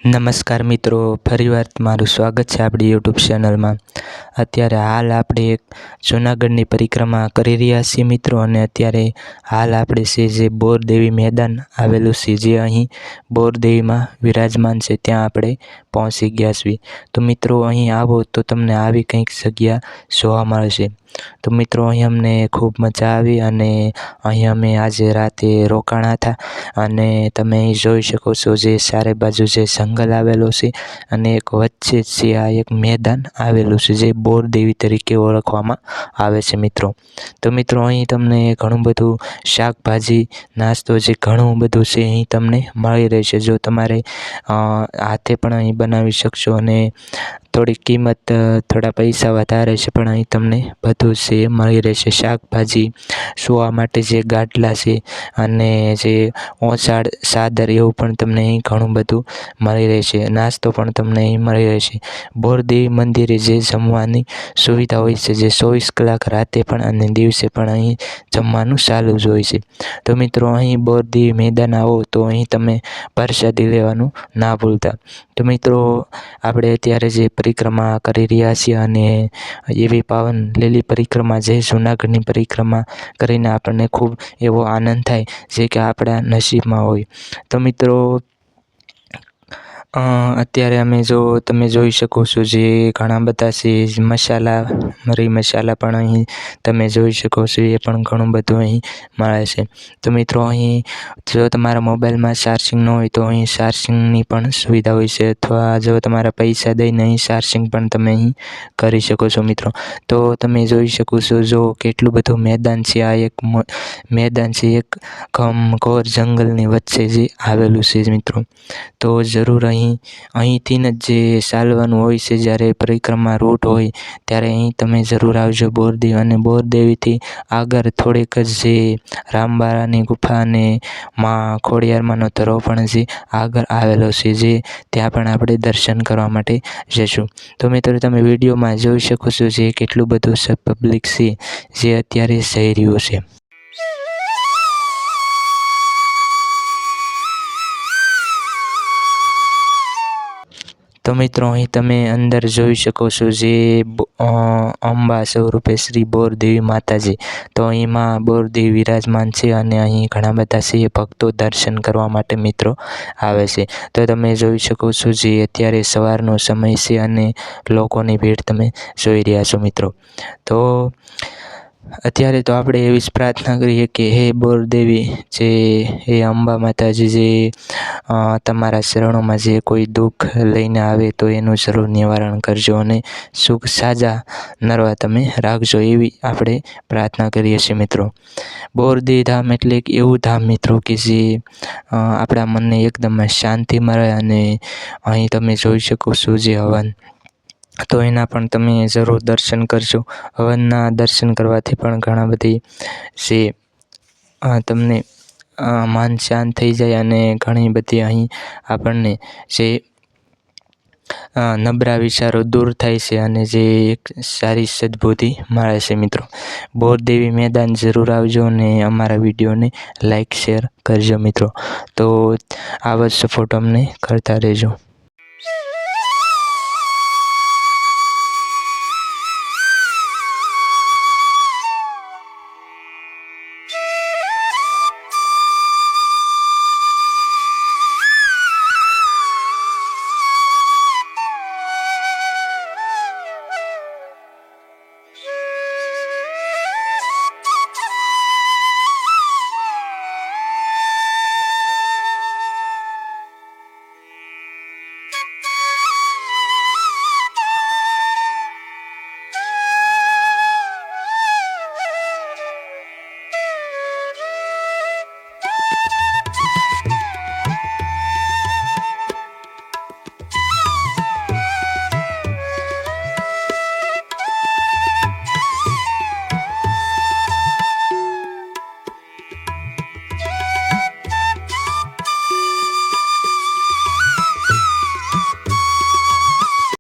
નમસ્કાર મિત્રો, ફરીવાર તમારું સ્વાગત છે આપણી યુટ્યુબ ચેનલમાં। અત્યારે હાલ આપણે એક જૂનાગઢની પરિક્રમા કરી રહ્યા છીએ મિત્રો, અને અત્યારે હાલ આપણે છે જે બોરદેવી મેદાન આવેલું છે, જે અહીં બોરદેવીમાં વિરાજમાન છે, ત્યાં આપણે પહોંચી ગયા છીએ। તો મિત્રો અહીં આવો તો તમને આવી કંઈક જગ્યા જોવા મળશે। તો મિત્રો અહીં અમને ખૂબ મજા આવી, અને અહીં અમે આજે રાતે રોકાણા હતા, અને તમે અહીં જોઈ શકો છો જે ચારે બાજુ જે જંગલ આવેલો છે, અને એક વચ્ચે જ છે આ એક મેદાન આવેલું છે જે બોરદેવી તરીકે ઓળખવામાં આવે છે મિત્રો। તો મિત્રો અહીં તમને ઘણું બધું શાકભાજી, નાસ્તો જે ઘણું બધું છે અહીં તમને મળી રહેશે। જો તમારે હાથે પણ અહીં બનાવી શકશો, અને થોડી કિંમત, થોડા પૈસા વધારે છે, પણ અહીં તમને બધું છે મળી રહેશે। શાકભાજી, સૂવા માટે જે ગાટલા છે, અને જે ઓછાળ, ચાદર, એવું પણ તમને અહીં ઘણું બધું મળી રહેશે। નાસ્તો પણ તમને અહીં મળી રહેશે। બોરદેવી મંદિરે જે જમવાની સુવિધા હોય છે, જે 24 કલાક રાતે પણ અને દિવસે પણ અહીં જમવાનું ચાલુ જ હોય છે। તો મિત્રો અહીં બોરદેવી મેદાન આવો તો અહીં તમે પ્રસાદી લેવાનું ના ભૂલતા। તો મિત્રો આપણે અત્યારે જે પરિક્રમા કરી રહ્યા છીએ, અને એવી પાવન લીલી પરિક્રમા, જે જૂનાગઢની પરિક્રમા કરીને આપણને ખૂબ એવો આનંદ થાય જે કે આપણા નસીબમાં હોય। તો મિત્રો અત્યારે તમે જોઈ શકો છો જે ઘણા બધા છે મસાલા, મરી મસાલા પણ અહીં તમે જોઈ શકો છો, એ પણ ઘણું બધું અહીં મળે છે। તો મિત્રો અહીં જો તમારા મોબાઈલમાં ચાર્જિંગ ન હોય તો અહીં ચાર્જિંગની પણ સુવિધા હોય છે, અથવા જો તમારા પૈસા દઈને અહીં ચાર્જિંગ પણ તમે અહીં કરી શકો છો મિત્રો। તો તમે જોઈ શકો છો જો કેટલું બધું મેદાન છે, આ એક મેદાન છે એક ઘોર જંગલની વચ્ચે જે આવેલું છે મિત્રો। તો જરૂર અહીંથી જ જે ચાલવાનું હોય છે, જ્યારે પરિક્રમા રૂટ હોય ત્યારે અહીં તમે જરૂર આવજો બોરદેવી। અને બોરદેવીથી આગળ થોડીક જ જે રામબારાની ગુફા અને માં ખોડિયારમાંનો તળાવ પણ જે આગળ આવેલો છે, જે ત્યાં પણ આપણે દર્શન કરવા માટે જઈશું। તો મિત્રો તમે વિડીયોમાં જોઈ શકો છો જે કેટલું બધું પબ્લિક છે જે અત્યારે જઈ રહ્યું છે। તો મિત્રો અહીં તમે અંદર જોઈ શકો છો જે અંબા સ્વરૂપે શ્રી બોરદેવી માતાજી, તો અહીંમાં બોરદેવી વિરાજમાન છે, અને અહીં ઘણા બધા છે ભક્તો દર્શન કરવા માટે મિત્રો આવે છે। તો તમે જોઈ શકો છો જે અત્યારે સવારનો સમય છે, અને લોકોની ભીડ તમે જોઈ રહ્યા છો મિત્રો। તો અત્યારે તો આપણે એવી જ પ્રાર્થના કરીએ કે હે બોરદેવી, જે હે અંબા માતાજી, જે તમારા શરણોમાં જે કોઈ દુઃખ લઈને આવે તો એનું જરૂર નિવારણ કરજો, અને સુખ સાજા નરવા તમે રાખજો, એવી આપણે પ્રાર્થના કરીએ છીએ મિત્રો। બોરદેવી ધામ એટલે એક એવું ધામ મિત્રો કે જે આપણા મનને એકદમ શાંતિ મળે, અને અહીં તમે જોઈ શકો છો જે હવન, તો એના પણ તમે જરૂર દર્શન કરજો। હવનના દર્શન કરવાથી પણ ઘણા બધી જે તમને મન શાંત થઈ જાય, અને ઘણી બધી અહીં આપણને જે નબળા વિચારો દૂર થાય છે, અને જે એક સારી સદ્બુદ્ધિ મળે છે મિત્રો। બોરદેવી મેદાન જરૂર આવજો, અને અમારા વિડીયોને લાઈક, શેર કરજો મિત્રો। તો આવા જ સપોર્ટ અમને કરતા રહેજો।